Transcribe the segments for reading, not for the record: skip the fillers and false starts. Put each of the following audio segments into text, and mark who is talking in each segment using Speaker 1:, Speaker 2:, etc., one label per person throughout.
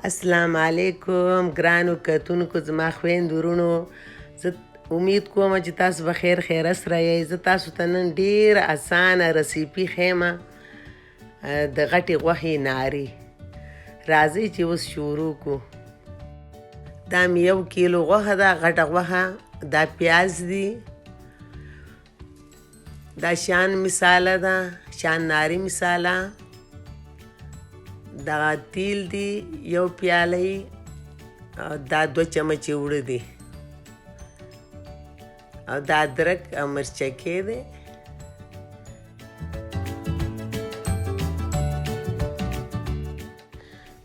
Speaker 1: السلام علیکم ګرانو کتونکو زما خویندو ورونو. زه امید کوم چې تاسو به خیر خیره سره یئ. زه تاسو ته نن ډېره اسانه رسیپي ښیم د غټې غوښې نهاري. راځئ چې اوس شروع کړو. دا مې 1 کیلو غوښه ده، غټه غوښه. دا پیاز دي، دا شان مساله ده، شان نهاري مساله. دا تیل دی 1 پیاله، دا 2 چمچې اوړه دي، او دا ادرک او مرچکې دی.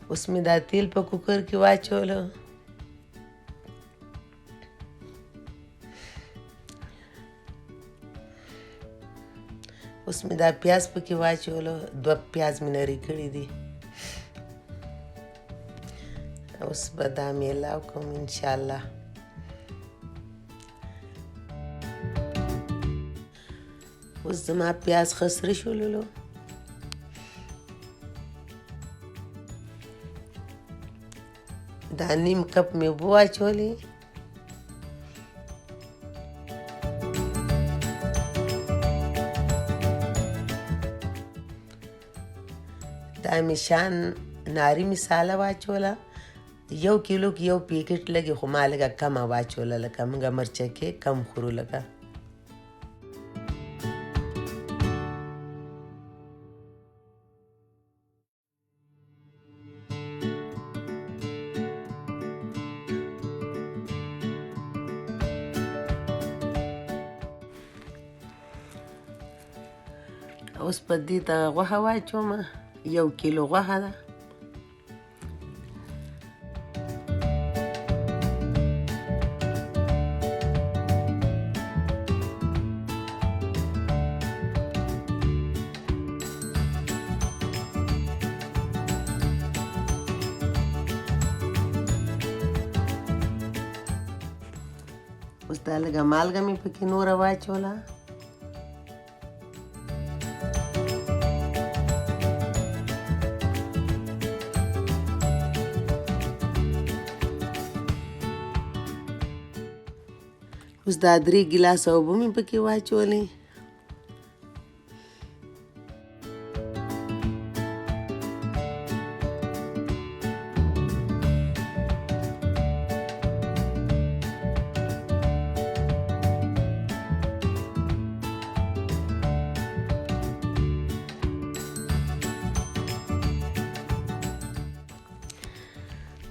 Speaker 1: اوس مې دا تیل په کوکر کې واچولو. اوس مې دا پیاز پکې واچولو. 2 پیاز مې نري کړي دي. اوس به دا میلاو کوم انشاءالله. اوس زما پیاز ښه سره شوللو. دا 1/2 کپ مې اوبه واچولې. دا مې شان نهاري مساله واچوله. 1 کیلو کې 1 پیکټ لګي، خو ما لږه کمه واچوله، لکه موږ مرچکې کم خورو لکه. اوس په دې ته غوښه واچوم. 1 کیلو غوښه ده. اوس دا لږه مالګه مې پکې نوره واچوله. اوس دا 3 ګیلاسه اوبه مې پکې واچولې.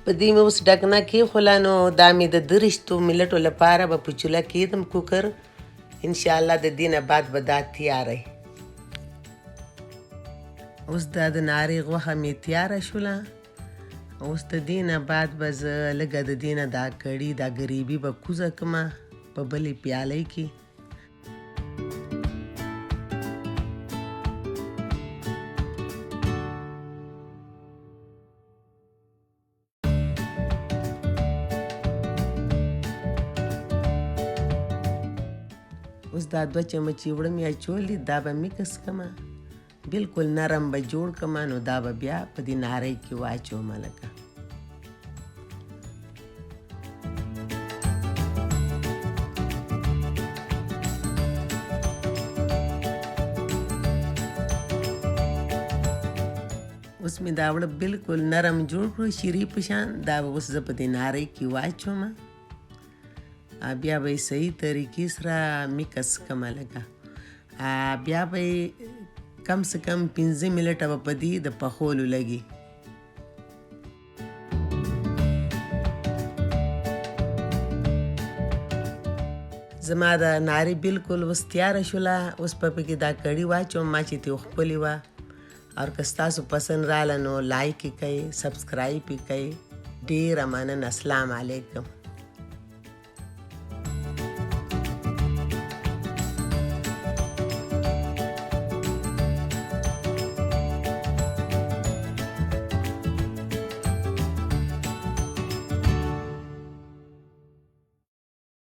Speaker 1: په دې مې اوس ډکنه کېښوله. نو دا مې د 30 منټو لپاره به په چوله کېږدم کوکر. انشاءالله د دې نه بعد به دا تیاره. اوس دا د نهاري غوښه مې تیاره شوله. اوس د دې نه بعد به زه لږه د دې نه دا کړي دا ګریبي به کوزه کړمه په بلې پیالۍ کې. اوس دا 2 چمچې اوړه مې اچولي. دا به میکس کړمه، بلکل نرم به جوړ کړمه. نو دا به بیا په دې نهارۍ کې واچومه لکه. اوس مې دا اوړه بلکل نرم جوړ کړو شیرې په شان. دا به اوس زه په دې نهارۍ کې واچومه. بیا به یې صحیح طریقې سره میکس کړمه لکه. بیا به یې کم سے کم 15 منټه به په دې د پخولو لګي. زما د نهاري بلکل اوس تیاره شوله. اوس په پکې دا کړي واچوم ما چې ترې وښکلې وه. او که ستاسو پسند راله نو لایک یې کړئ، سبسکرایب یې کړئ. ډېره مننه. السلام علیکم.